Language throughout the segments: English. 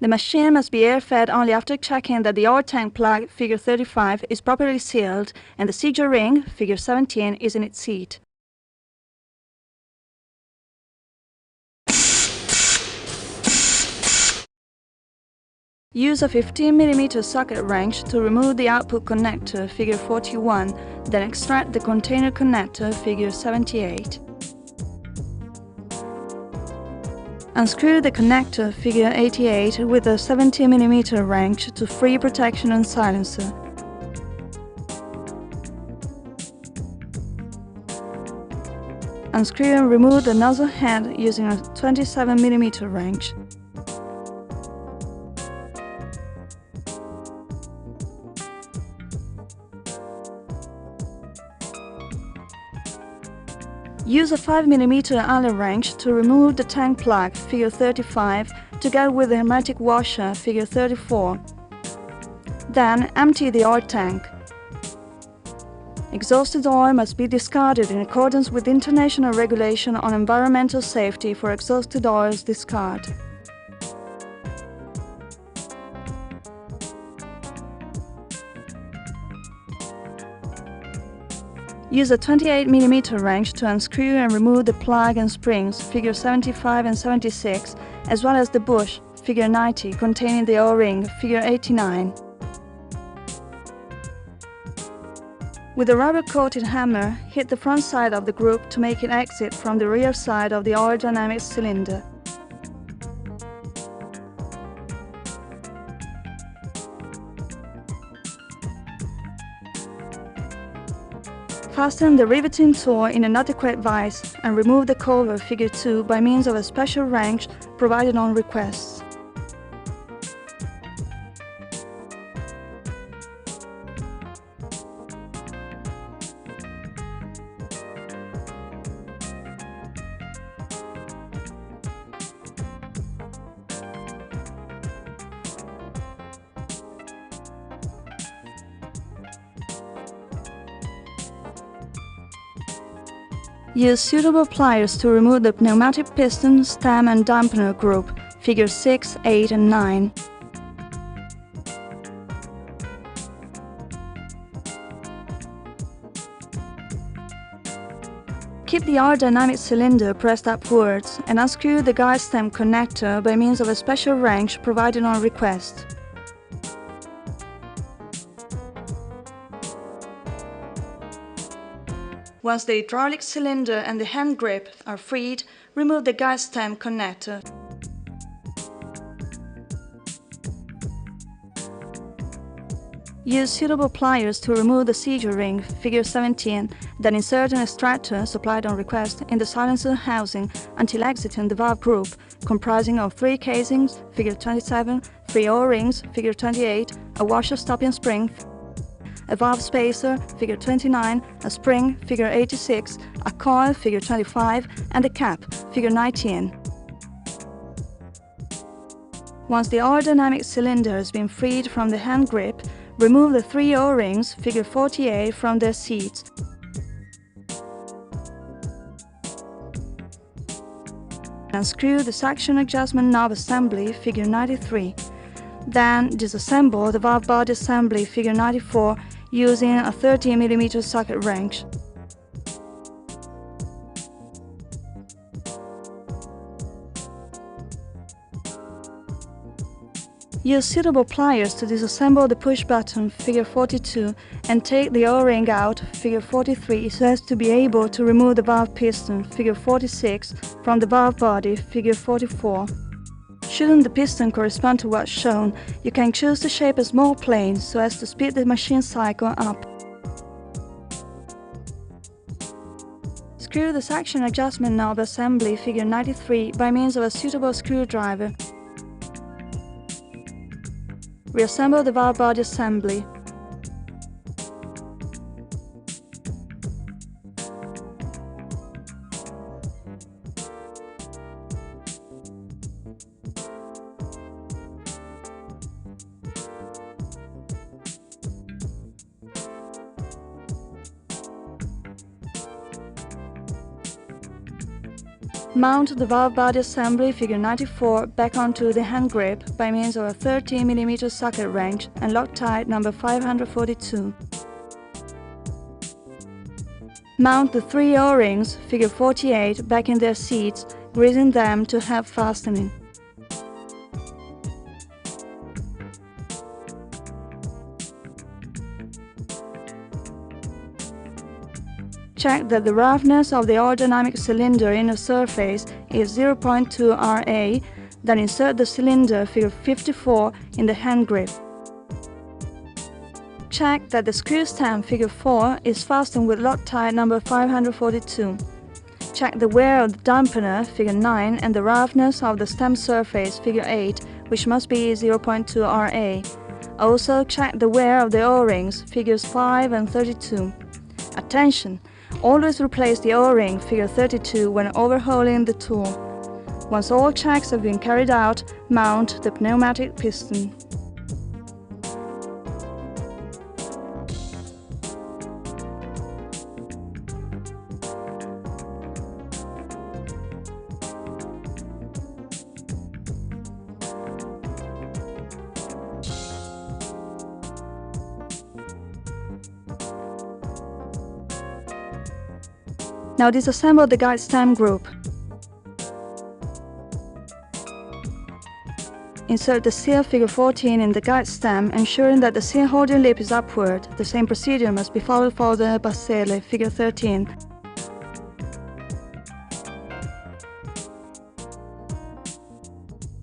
The machine must be air-fed only after checking that the oil tank plug, figure 35, is properly sealed and the seizure ring, figure 17, is in its seat. Use a 15 mm socket wrench to remove the output connector, figure 41, then extract the container connector, figure 78. Unscrew the connector, figure 88, with a 70 mm wrench to free protection and silencer. Unscrew and remove the nozzle head using a 27 mm wrench. Use a 5 mm Allen wrench to remove the tank plug, figure 35, together with the hermetic washer, figure 34. Then empty the oil tank. Exhausted oil must be discarded in accordance with international regulation on environmental safety for exhausted oils discard. Use a 28 mm wrench to unscrew and remove the plug and springs, figure 75 and 76, as well as the bush, figure 90, containing the O-ring, figure 89. With a rubber-coated hammer, hit the front side of the group to make it exit from the rear side of the aerodynamic cylinder. Fasten the riveting tool in an adequate vise and remove the cover, figure 2, by means of a special wrench provided on request. Use suitable pliers to remove the pneumatic piston, stem and dampener group, figure 6, 8 and 9. Keep the aerodynamic cylinder pressed upwards and unscrew the guide stem connector by means of a special wrench provided on request. Once the hydraulic cylinder and the hand grip are freed, remove the guide stem connector. Use suitable pliers to remove the seizure ring, figure 17, then insert an extractor, supplied on request, in the silencer housing until exiting the valve group, comprising of 3 casings, figure 27, 3 O-rings, figure 28, a washer stopping spring, a valve spacer, figure 29, a spring, figure 86, a coil, figure 25, and a cap, figure 19. Once the aerodynamic cylinder has been freed from the hand grip, remove the 3 O-rings, figure 48, from their seats. Unscrew the suction adjustment knob assembly, figure 93. Then disassemble the valve body assembly, figure 94, using a 30 mm socket wrench. Use suitable pliers to disassemble the push button, figure 42, and take the O-ring out, figure 43, so as to be able to remove the valve piston, figure 46, from the valve body, figure 44. Shouldn't the piston correspond to what's shown, you can choose to shape a small plane so as to speed the machine cycle up. Screw the suction adjustment knob assembly, figure 93, by means of a suitable screwdriver. Reassemble the valve body assembly. Mount the valve body assembly figure 94 back onto the hand grip by means of a 13 mm socket wrench and Loctite number 542. Mount the 3 O-rings figure 48 back in their seats, greasing them to have fastening. Check that the roughness of the aerodynamic cylinder inner surface is 0.2 RA, then insert the cylinder figure 54 in the hand grip. Check that the screw stem figure 4 is fastened with Loctite number 542. Check the wear of the dampener figure 9 and the roughness of the stem surface figure 8, which must be 0.2 RA. Also check the wear of the O-rings figures 5 and 32. Attention! Always replace the O-ring figure 32 when overhauling the tool. Once all checks have been carried out, mount the pneumatic piston. Now disassemble the guide stem group. Insert the seal figure 14 in the guide stem, ensuring that the seal holding lip is upward. The same procedure must be followed for the basele figure 13.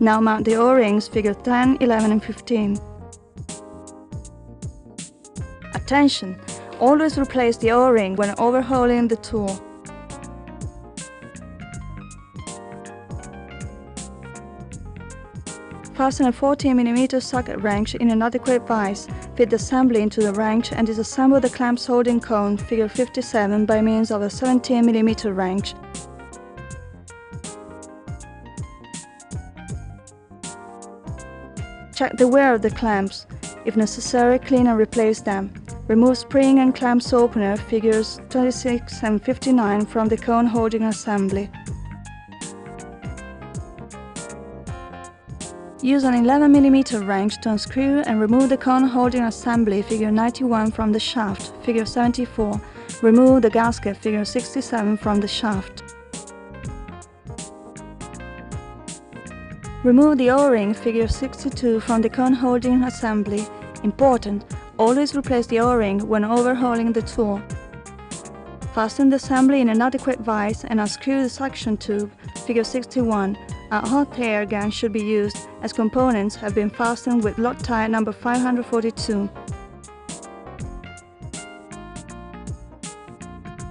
Now mount the O-rings figure 10, 11 and 15. Attention! Always replace the O-ring when overhauling the tool. Fasten a 14 mm socket wrench in an adequate vise, fit the assembly into the wrench and disassemble the clamps holding cone figure 57 by means of a 17 mm wrench. Check the wear of the clamps. If necessary, clean and replace them. Remove spring and clamps opener figures 26 and 59 from the cone holding assembly. Use an 11 mm wrench to unscrew and remove the cone holding assembly figure 91 from the shaft, figure 74. Remove the gasket figure 67 from the shaft. Remove the O-ring figure 62 from the cone holding assembly. Important, always replace the O-ring when overhauling the tool. Fasten the assembly in an adequate vise and unscrew the suction tube, figure 61. A hot air gun should be used, as components have been fastened with Loctite number 542.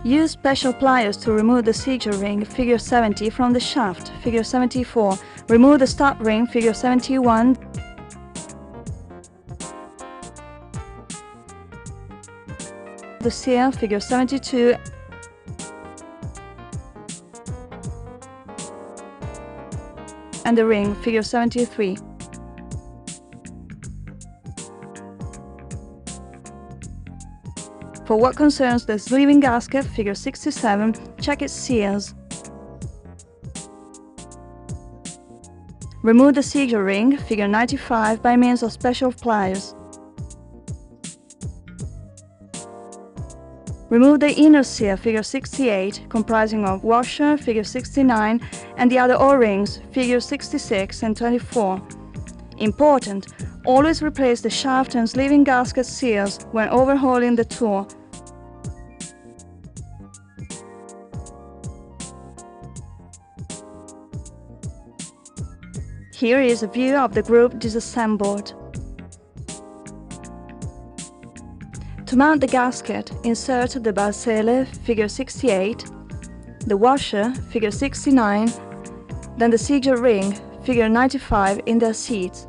Use special pliers to remove the seizure ring, figure 70, from the shaft, figure 74. Remove the stop ring, figure 71. The seal, figure 72. And the ring, figure 73. For what concerns the sleeving gasket, figure 67, check its seals. Remove the seizure ring, figure 95, by means of special pliers. Remove the inner seal, figure 68, comprising of washer, figure 69, and the other O-rings, figure 66 and 24. Important, always replace the shaft and sleeving gasket seals when overhauling the tool. Here is a view of the group disassembled. To mount the gasket, insert the basele, figure 68, the washer, figure 69, then the seizure ring, figure 95, in their seats.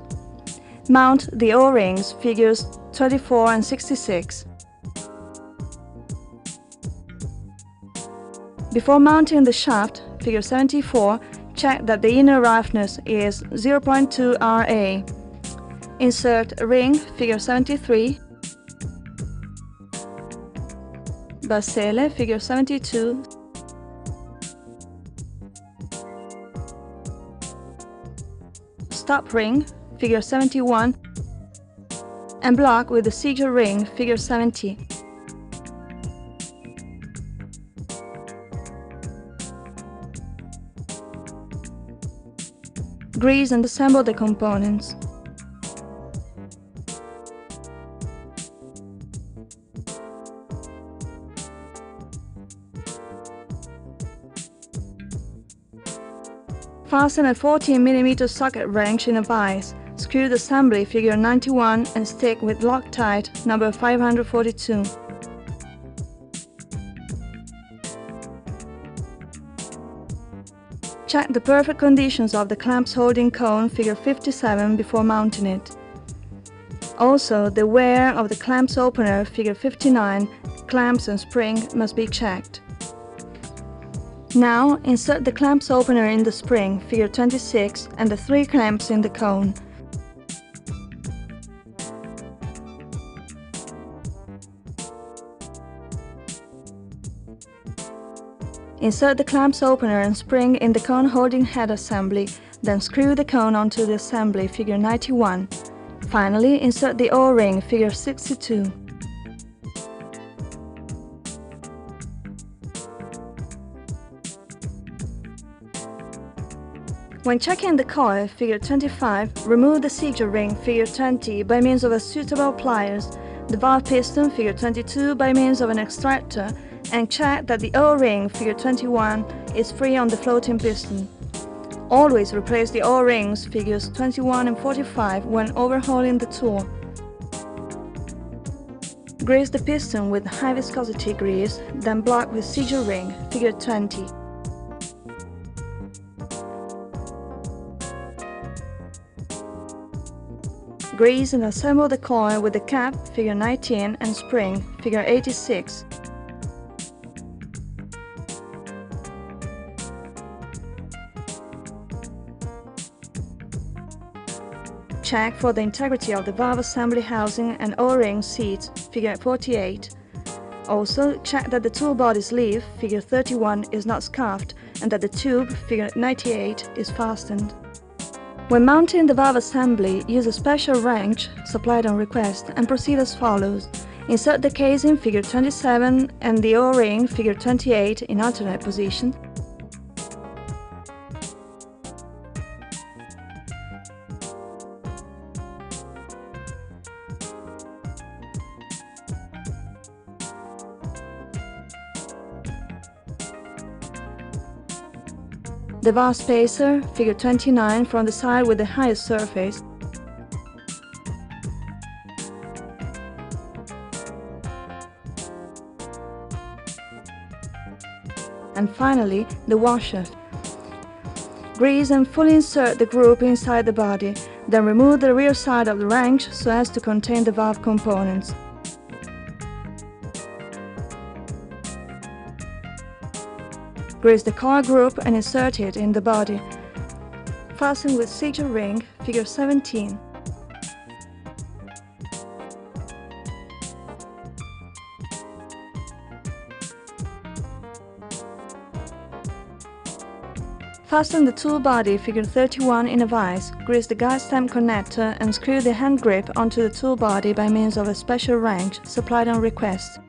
Mount the O-rings, figures 24 and 66. Before mounting the shaft, figure 74, check that the inner roughness is 0.2 RA. Insert ring, figure 73, basele, figure 72, stop ring, figure 71, and block with the seizure ring, figure 70. Grease and assemble the components. Fasten a 14 mm socket wrench in a vise, screw the assembly figure 91 and stick with Loctite number 542. Check the perfect conditions of the clamps holding cone figure 57 before mounting it. Also, the wear of the clamps opener figure 59, clamps and spring must be checked. Now, insert the clamps opener in the spring, figure 26, and the 3 clamps in the cone. Insert the clamps opener and spring in the cone holding head assembly, then screw the cone onto the assembly, figure 91. Finally, insert the O-ring, figure 62. When checking the coil, figure 25, remove the seizure ring, figure 20, by means of a suitable pliers, the valve piston, figure 22, by means of an extractor, and check that the O-ring, figure 21, is free on the floating piston. Always replace the O-rings, figures 21 and 45, when overhauling the tool. Grease the piston with high viscosity grease, then block with seizure ring, figure 20. Grease and assemble the coil with the cap, figure 19, and spring, figure 86. Check for the integrity of the valve assembly housing and O-ring seats, figure 48. Also, check that the tool body sleeve, figure 31, is not scuffed and that the tube, figure 98, is fastened. When mounting the valve assembly, use a special wrench, supplied on request, and proceed as follows. Insert the casing, figure 27, and the O-ring, figure 28, in alternate position. The valve spacer, figure 29, from the side with the highest surface. And finally, the washer. Grease and fully insert the group inside the body, then remove the rear side of the wrench so as to contain the valve components. Grease the coil group and insert it in the body. Fasten with seizure ring, figure 17. Fasten the tool body, figure 31, in a vise, grease the guide stem connector and screw the hand grip onto the tool body by means of a special wrench supplied on request.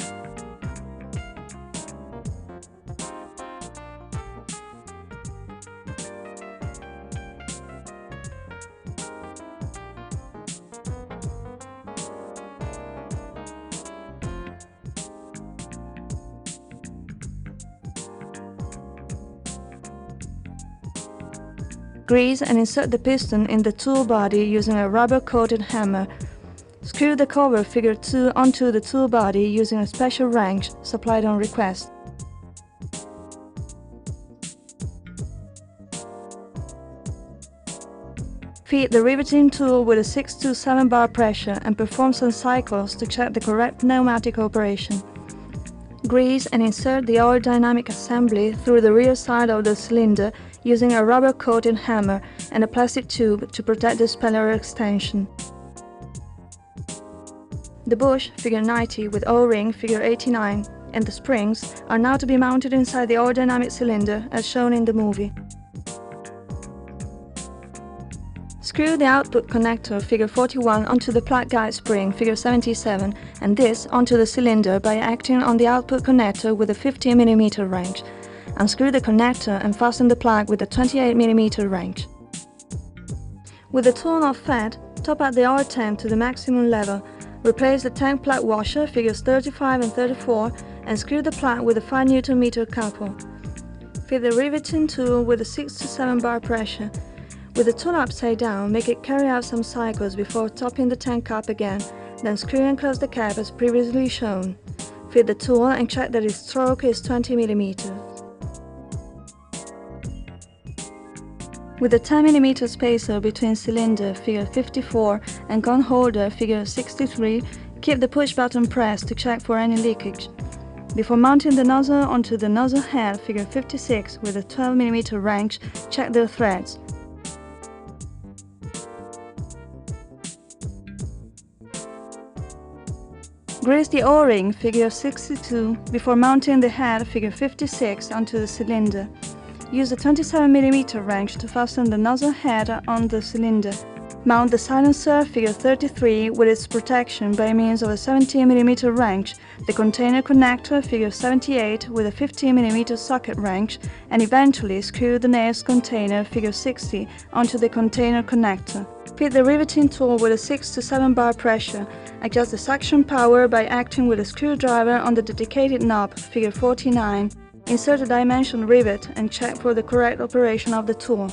Grease and insert the piston in the tool body using a rubber-coated hammer. Screw the cover figure 2 onto the tool body using a special wrench supplied on request. Feed the riveting tool with a 6 to 7 bar pressure and perform some cycles to check the correct pneumatic operation. Grease and insert the oil dynamic assembly through the rear side of the cylinder using a rubber-coated hammer and a plastic tube to protect the speller extension. The bush, figure 90, with O-ring, figure 89, and the springs are now to be mounted inside the aerodynamic cylinder as shown in the movie. Screw the output connector figure 41 onto the plug guide spring figure 77 and this onto the cylinder by acting on the output connector with a 15 mm wrench. Unscrew the connector and fasten the plug with a 28 mm wrench. With the tool not fed, top up the oil tank to the maximum level. Replace the tank plug washer figures 35 and 34 and screw the plug with a 5 Nm couple. Fit the riveting tool with a 6 to 7 bar pressure. With the tool upside down, make it carry out some cycles before topping the tank up again, then screw and close the cap as previously shown. Fit the tool and check that its stroke is 20 mm. With the 10 mm spacer between cylinder figure 54 and gun holder figure 63, keep the push button pressed to check for any leakage. Before mounting the nozzle onto the nozzle head figure 56 with a 12 mm wrench, check the threads. Grease the O-ring figure 62 before mounting the head figure 56 onto the cylinder. Use a 27 mm wrench to fasten the nozzle head on the cylinder. Mount the silencer figure 33 with its protection by means of a 17 mm wrench, the container connector figure 78 with a 15 mm socket wrench, and eventually screw the nails container figure 60 onto the container connector. Fit the riveting tool with a 6 to 7 bar pressure. Adjust the suction power by acting with a screwdriver on the dedicated knob figure 49. Insert a dimension rivet and check for the correct operation of the tool.